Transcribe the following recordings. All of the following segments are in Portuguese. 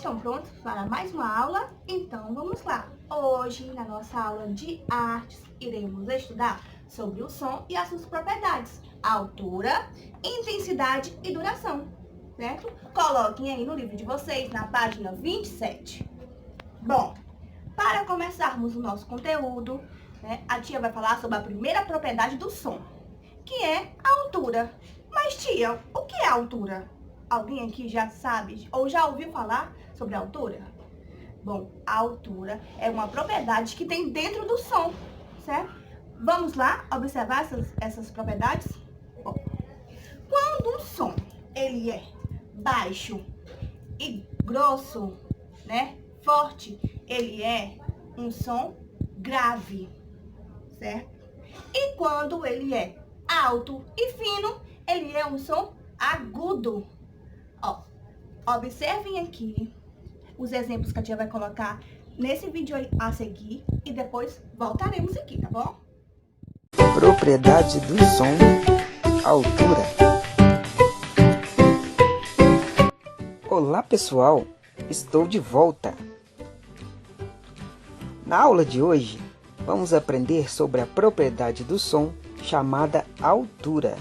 Estão prontos para mais uma aula? Então vamos lá! Hoje, na nossa aula de artes, iremos estudar sobre o som e as suas propriedades, altura, intensidade e duração, certo? Coloquem aí no livro de vocês, na página 27. Bom, para começarmos o nosso conteúdo, a tia vai falar sobre a primeira propriedade do som, que é a altura. Mas tia, o que é altura? Alguém aqui já sabe ou já ouviu falar sobre a altura? Bom, a altura é uma propriedade que tem dentro do som, certo? Vamos lá observar essas propriedades? Bom, quando um som ele é baixo e grosso, forte, ele é um som grave, certo? E quando ele é alto e fino, ele é um som agudo. Ó, observem aqui os exemplos que a tia vai colocar nesse vídeo a seguir e depois voltaremos aqui, tá bom? Propriedade do som, altura. Olá pessoal, estou de volta. Na aula de hoje, vamos aprender sobre a propriedade do som chamada altura.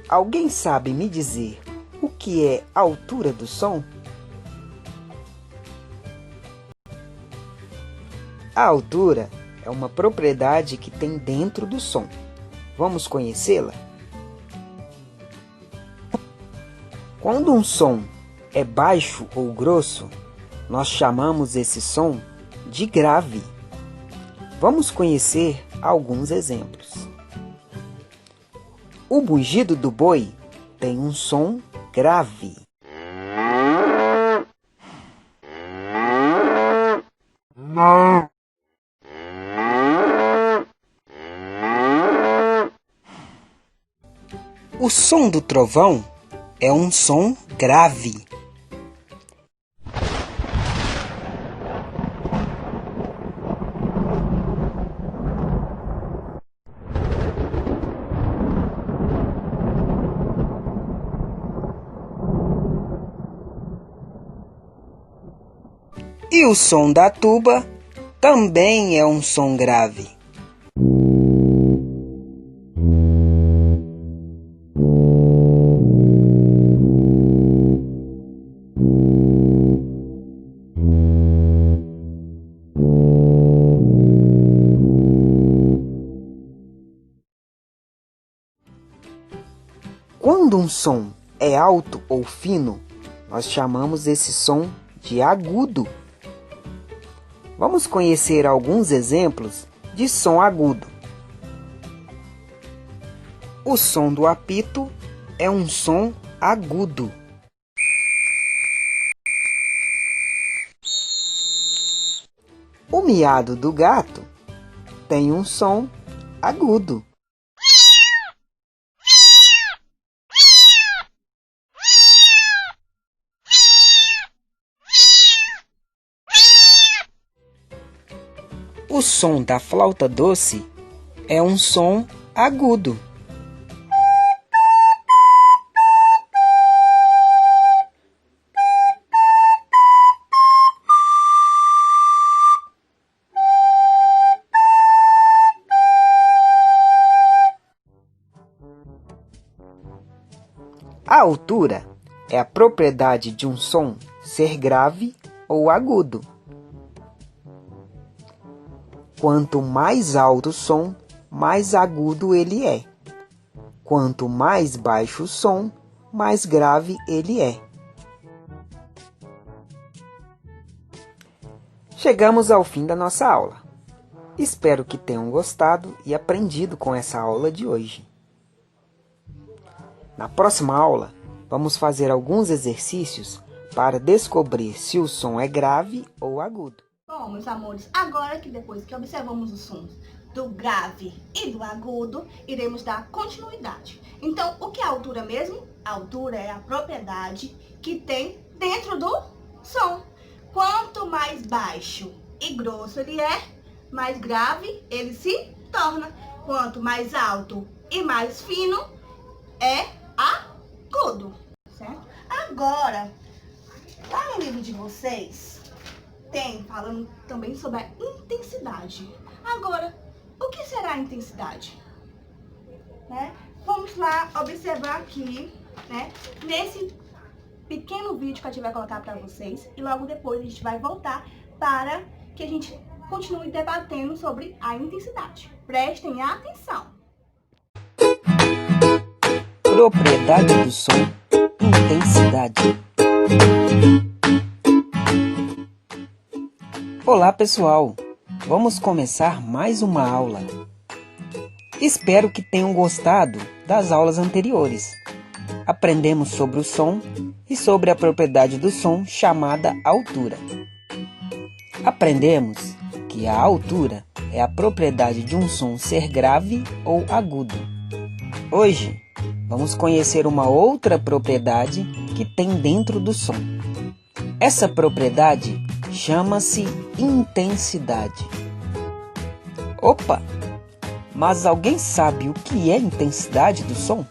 Alguém sabe me dizer o que é a altura do som? A altura é uma propriedade que tem dentro do som. Vamos conhecê-la? Quando um som é baixo ou grosso, nós chamamos esse som de grave. Vamos conhecer alguns exemplos. O mugido do boi tem um som grave. O som do trovão é um som grave. E o som da tuba também é um som grave. Quando um som é alto ou fino, nós chamamos esse som de agudo. Vamos conhecer alguns exemplos de som agudo. O som do apito é um som agudo. O miado do gato tem um som agudo. O som da flauta doce é um som agudo. A altura é a propriedade de um som ser grave ou agudo. Quanto mais alto o som, mais agudo ele é. Quanto mais baixo o som, mais grave ele é. Chegamos ao fim da nossa aula. Espero que tenham gostado e aprendido com essa aula de hoje. Na próxima aula, vamos fazer alguns exercícios para descobrir se o som é grave ou agudo. Bom, meus amores, agora que depois que observamos os sons do grave e do agudo, iremos dar continuidade. Então, o que é a altura mesmo? A altura é a propriedade que tem dentro do som. Quanto mais baixo e grosso ele é, mais grave ele se torna. Quanto mais alto e mais fino, é agudo, certo? Agora, Lá no livro de vocês, tem falando também sobre a intensidade. Agora, o que será a intensidade? Né? Vamos lá observar aqui, né, nesse pequeno vídeo que a gente vai colocar para vocês. E logo depois a gente vai voltar para que a gente continue debatendo sobre a intensidade. Prestem atenção. Propriedade do som, intensidade. Olá, pessoal! Vamos começar mais uma aula. Espero que tenham gostado das aulas anteriores. Aprendemos sobre o som e sobre a propriedade do som chamada altura. Aprendemos que a altura é a propriedade de um som ser grave ou agudo. Hoje, vamos conhecer uma outra propriedade que tem dentro do som. Essa propriedade chama-se intensidade. Opa! Mas alguém sabe o que é intensidade do som?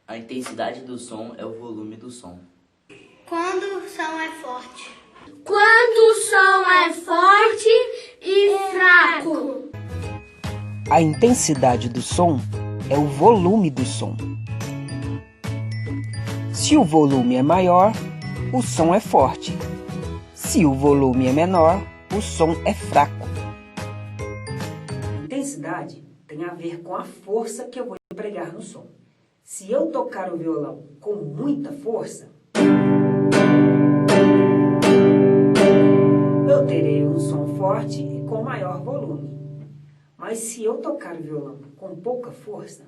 A intensidade do som é o volume do som. Quando o som é forte. Quando o som é forte e fraco. A intensidade do som é o volume do som. Se o volume é maior, o som é forte. Se o volume é menor, o som é fraco. Intensidade tem a ver com a força que eu vou empregar no som. Se eu tocar o violão com muita força, eu terei um som forte e com maior volume. Mas se eu tocar o violão com pouca força,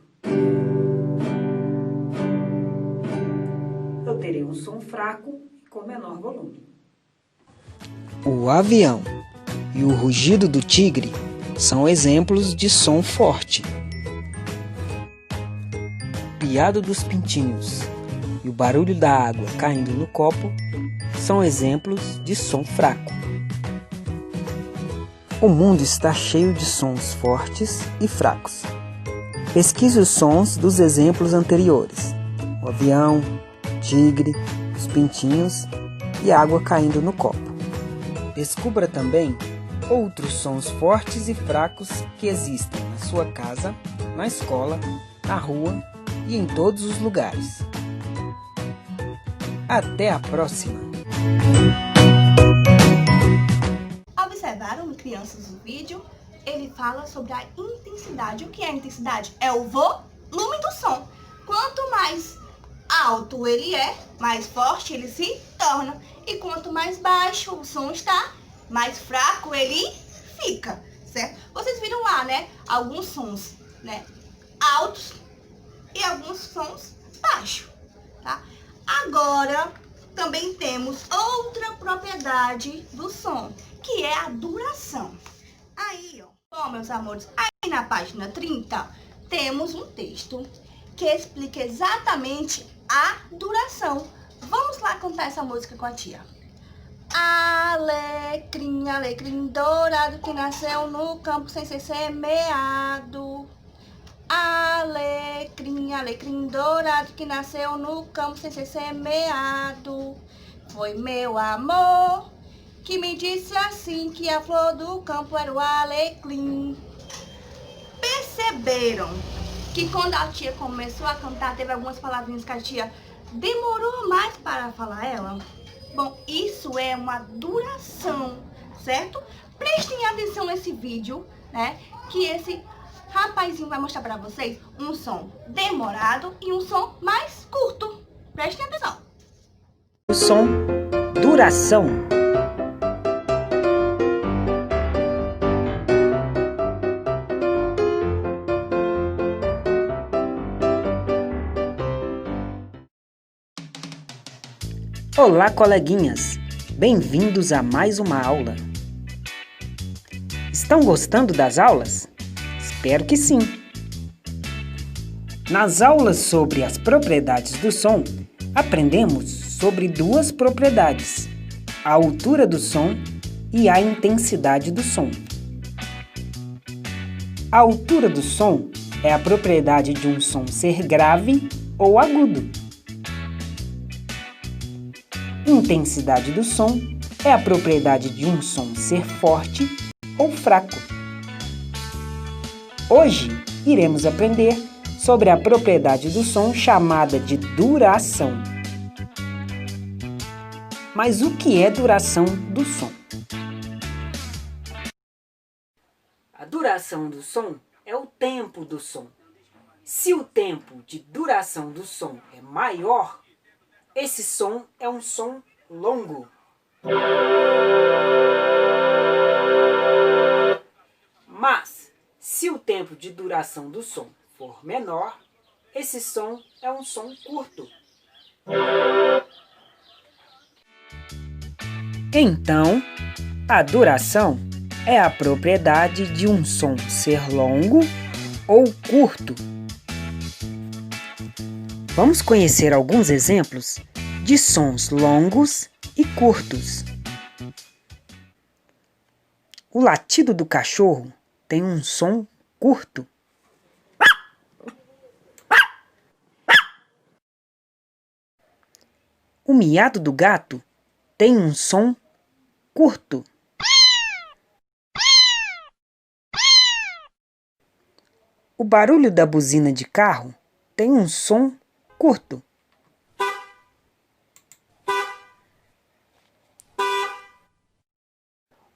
eu terei um som fraco e com menor volume. O avião e o rugido do tigre são exemplos de som forte. O piado dos pintinhos e o barulho da água caindo no copo são exemplos de som fraco. O mundo está cheio de sons fortes e fracos. Pesquise os sons dos exemplos anteriores: o avião, o tigre, os pintinhos e a água caindo no copo. Descubra também outros sons fortes e fracos que existem na sua casa, na escola, na rua e em todos os lugares. Até a próxima! Observaram, crianças, o vídeo? Ele fala sobre a intensidade. O que é a intensidade? É o volume do som. Quanto mais alto ele é, mais forte ele se torna. E quanto mais baixo o som está, mais fraco ele fica, certo? Vocês viram lá, né? Alguns sons, né, altos e alguns sons baixos, tá? Agora, também temos outra propriedade do som, que é a duração. Aí, ó, bom, meus amores, aí na página 30, temos um texto que explica exatamente a duração. Vamos lá cantar essa música com a tia. Alecrim, alecrim dourado que nasceu no campo sem ser semeado. Alecrim, alecrim dourado que nasceu no campo sem ser semeado. Foi meu amor que me disse assim que a flor do campo era o alecrim. Perceberam que quando a tia começou a cantar, teve algumas palavrinhas que a tia demorou mais para falar ela? Bom, isso é uma duração, certo? Prestem atenção nesse vídeo, né? Que esse rapazinho vai mostrar para vocês um som demorado e um som mais curto. Prestem atenção. O som, duração. Olá, coleguinhas! Bem-vindos a mais uma aula. Estão gostando das aulas? Espero que sim! Nas aulas sobre as propriedades do som, aprendemos sobre duas propriedades: a altura do som e a intensidade do som. A altura do som é a propriedade de um som ser grave ou agudo. intensidade do som é a propriedade de um som ser forte ou fraco. Hoje, iremos aprender sobre a propriedade do som chamada de duração. Mas o que é duração do som? A duração do som é o tempo do som. Se o tempo de duração do som é maior, esse som é um som longo. Mas, se o tempo de duração do som for menor, esse som é um som curto. Então, a duração é a propriedade de um som ser longo ou curto. Vamos conhecer alguns exemplos de sons longos e curtos. O latido do cachorro tem um som curto. O miado do gato tem um som curto. O barulho da buzina de carro tem um som curto.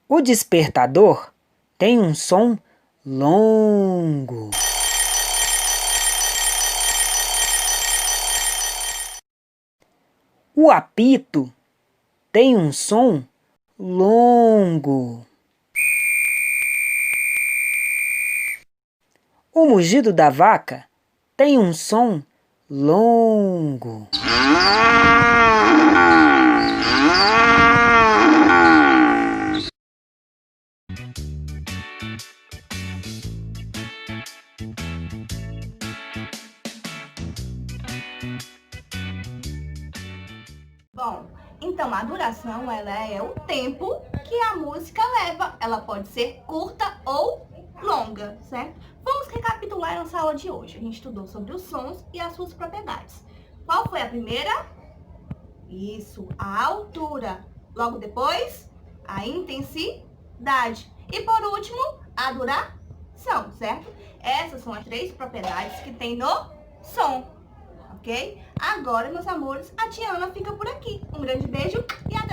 O despertador tem um som longo. O apito tem um som longo. O mugido da vaca tem um som longo. Bom, então a duração ela é o tempo que a música leva. Ela pode ser curta ou longa, certo? Vamos recapitular a nossa aula de hoje. A gente estudou sobre os sons e as suas propriedades. Qual foi a primeira? Isso, a altura. Logo depois, a intensidade. E por último, a duração, certo? Essas são as 3 propriedades que tem no som, ok? Agora, meus amores, a Tiana fica por aqui. Um grande beijo e até!